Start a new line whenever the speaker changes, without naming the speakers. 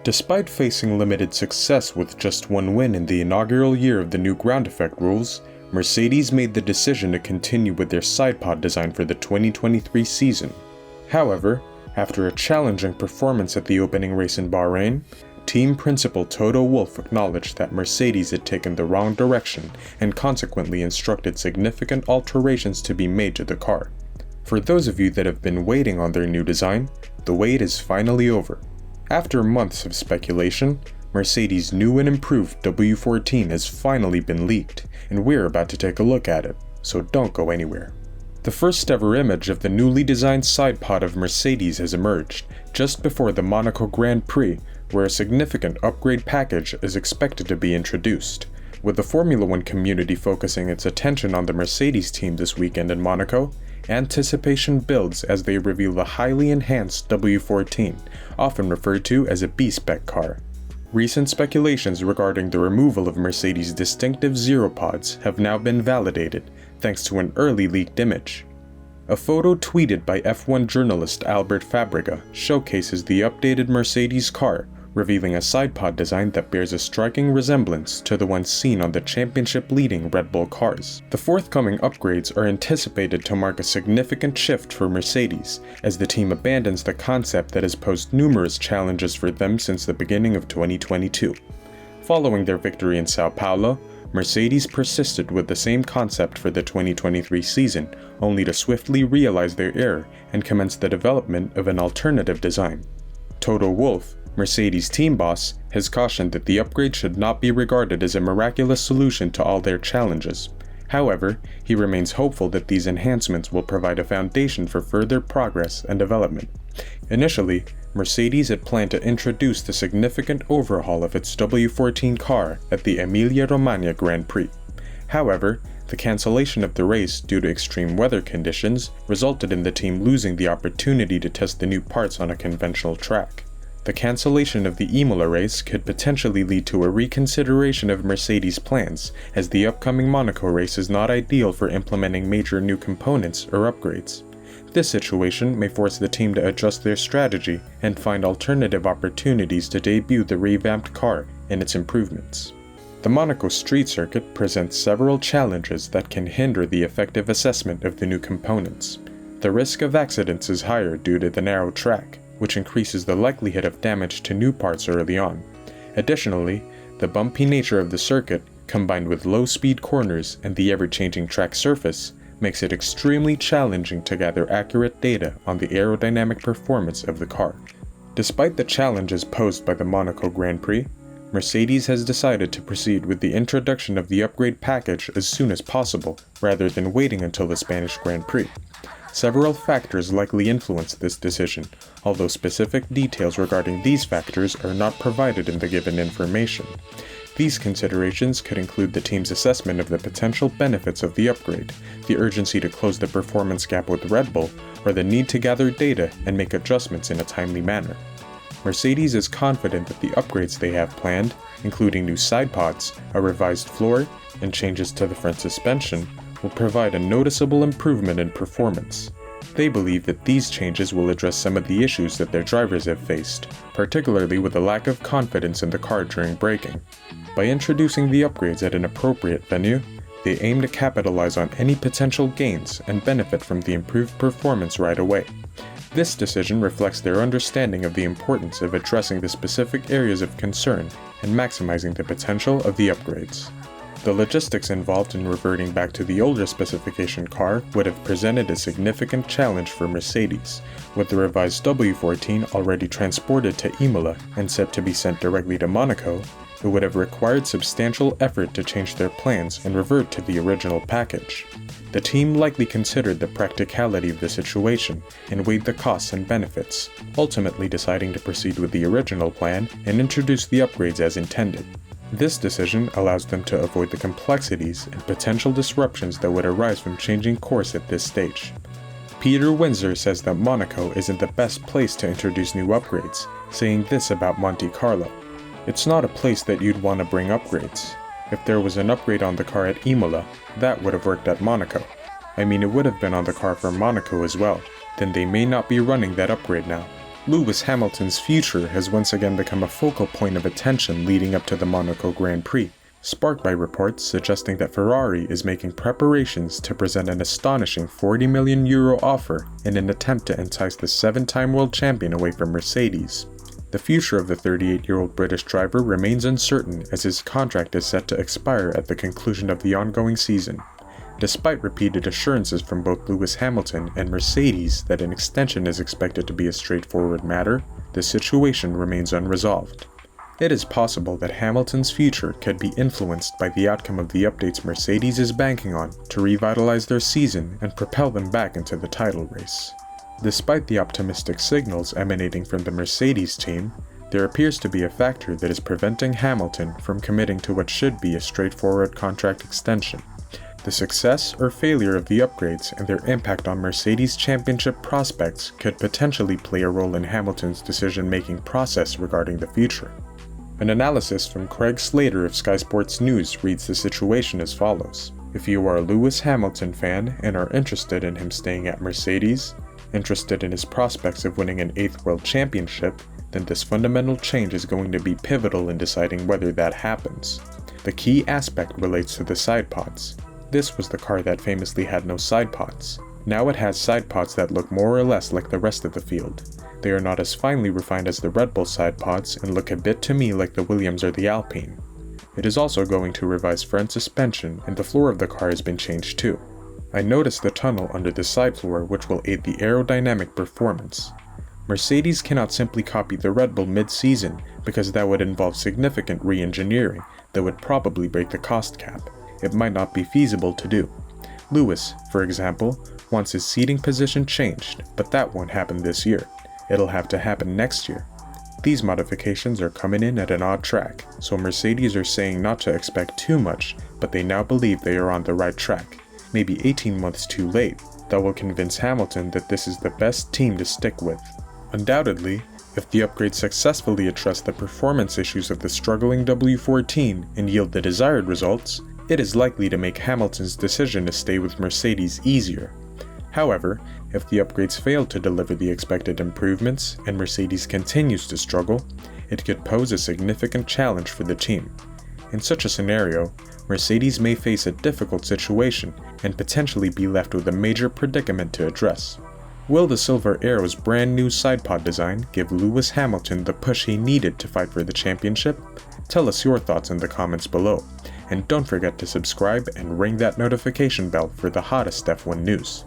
Despite facing limited success with just one win in the inaugural year of the new ground effect rules, Mercedes made the decision to continue with their SIDEPOD design for the 2023 season. However, after a challenging performance at the opening race in Bahrain, team principal Toto Wolff acknowledged that Mercedes had taken the wrong direction and consequently instructed significant alterations to be made to the car. For those of you that have been waiting on their new design, the wait is finally over. After months of speculation, Mercedes' new and improved W14 has finally been leaked, and we're about to take a look at it, so don't go anywhere. The first ever image of the newly designed SIDEPOD of Mercedes has emerged, just before the Monaco Grand Prix, where a significant upgrade package is expected to be introduced. With the Formula One community focusing its attention on the Mercedes team this weekend in Monaco, anticipation builds as they reveal the highly enhanced W14, often referred to as a B-spec car. Recent speculations regarding the removal of Mercedes' distinctive Zero pods have now been validated, thanks to an early leaked image. A photo tweeted by F1 journalist Albert Fabrega showcases the updated Mercedes car, revealing a SIDEPOD design that bears a striking resemblance to the one seen on the championship-leading Red Bull cars. The forthcoming upgrades are anticipated to mark a significant shift for Mercedes, as the team abandons the concept that has posed numerous challenges for them since the beginning of 2022. Following their victory in Sao Paulo, Mercedes persisted with the same concept for the 2023 season, only to swiftly realize their error and commence the development of an alternative design. Toto Wolff, Mercedes' team boss, has cautioned that the upgrade should not be regarded as a miraculous solution to all their challenges. However, he remains hopeful that these enhancements will provide a foundation for further progress and development. Initially, Mercedes had planned to introduce the significant overhaul of its W14 car at the Emilia-Romagna Grand Prix. However, the cancellation of the race due to extreme weather conditions resulted in the team losing the opportunity to test the new parts on a conventional track. The cancellation of the Imola race could potentially lead to a reconsideration of Mercedes' plans, as the upcoming Monaco race is not ideal for implementing major new components or upgrades. This situation may force the team to adjust their strategy and find alternative opportunities to debut the revamped car and its improvements. The Monaco street circuit presents several challenges that can hinder the effective assessment of the new components. The risk of accidents is higher due to the narrow track, which increases the likelihood of damage to new parts early on. Additionally, the bumpy nature of the circuit, combined with low-speed corners and the ever-changing track surface, makes it extremely challenging to gather accurate data on the aerodynamic performance of the car. Despite the challenges posed by the Monaco Grand Prix, Mercedes has decided to proceed with the introduction of the upgrade package as soon as possible, rather than waiting until the Spanish Grand Prix. Several factors likely influence this decision, although specific details regarding these factors are not provided in the given information. These considerations could include the team's assessment of the potential benefits of the upgrade, the urgency to close the performance gap with Red Bull, or the need to gather data and make adjustments in a timely manner. Mercedes is confident that the upgrades they have planned, including new SIDEPODs, a revised floor, and changes to the front suspension, will provide a noticeable improvement in performance. They believe that these changes will address some of the issues that their drivers have faced, particularly with a lack of confidence in the car during braking. By introducing the upgrades at an appropriate venue, they aim to capitalize on any potential gains and benefit from the improved performance right away. This decision reflects their understanding of the importance of addressing the specific areas of concern and maximizing the potential of the upgrades. The logistics involved in reverting back to the older specification car would have presented a significant challenge for Mercedes, with the revised W14 already transported to Imola and set to be sent directly to Monaco. It would have required substantial effort to change their plans and revert to the original package. The team likely considered the practicality of the situation and weighed the costs and benefits, ultimately deciding to proceed with the original plan and introduce the upgrades as intended. This decision allows them to avoid the complexities and potential disruptions that would arise from changing course at this stage. Peter Windsor says that Monaco isn't the best place to introduce new upgrades, saying this about Monte Carlo: "It's not a place that you'd want to bring upgrades. If there was an upgrade on the car at Imola, that would have worked at Monaco. I mean, it would have been on the car for Monaco as well, then they may not be running that upgrade now. Lewis Hamilton's future has once again become a focal point of attention leading up to the Monaco Grand Prix, sparked by reports suggesting that Ferrari is making preparations to present an astonishing €40 million offer in an attempt to entice the 7-time world champion away from Mercedes. The future of the 38-year-old British driver remains uncertain as his contract is set to expire at the conclusion of the ongoing season. Despite repeated assurances from both Lewis Hamilton and Mercedes that an extension is expected to be a straightforward matter, the situation remains unresolved. It is possible that Hamilton's future could be influenced by the outcome of the updates Mercedes is banking on to revitalize their season and propel them back into the title race. Despite the optimistic signals emanating from the Mercedes team, there appears to be a factor that is preventing Hamilton from committing to what should be a straightforward contract extension. The success or failure of the upgrades and their impact on Mercedes' championship prospects could potentially play a role in Hamilton's decision-making process regarding the future. An analysis from Craig Slater of Sky Sports News reads the situation as follows. If you are a Lewis Hamilton fan and are interested in him staying at Mercedes, interested in his prospects of winning an 8th World Championship, then this fundamental change is going to be pivotal in deciding whether that happens. The key aspect relates to the side pods. This was the car that famously had no side pods. Now it has side pods that look more or less like the rest of the field. They are not as finely refined as the Red Bull side pods and look a bit to me like the Williams or the Alpine. It is also going to revise front suspension, and the floor of the car has been changed too. I noticed the tunnel under the side floor, which will aid the aerodynamic performance. Mercedes cannot simply copy the Red Bull mid-season because that would involve significant re-engineering that would probably break the cost cap. It might not be feasible to do. Lewis, for example, wants his seating position changed, but that won't happen this year. It'll have to happen next year. These modifications are coming in at an odd track, so Mercedes are saying not to expect too much, but they now believe they are on the right track. Maybe 18 months too late, that will convince Hamilton that this is the best team to stick with. Undoubtedly, if the upgrades successfully address the performance issues of the struggling W14 and yield the desired results, it is likely to make Hamilton's decision to stay with Mercedes easier. However, if the upgrades fail to deliver the expected improvements and Mercedes continues to struggle, it could pose a significant challenge for the team. In such a scenario, Mercedes may face a difficult situation and potentially be left with a major predicament to address. Will the Silver Arrow's brand new sidepod design give Lewis Hamilton the push he needed to fight for the championship? Tell us your thoughts in the comments below, and don't forget to subscribe and ring that notification bell for the hottest F1 news.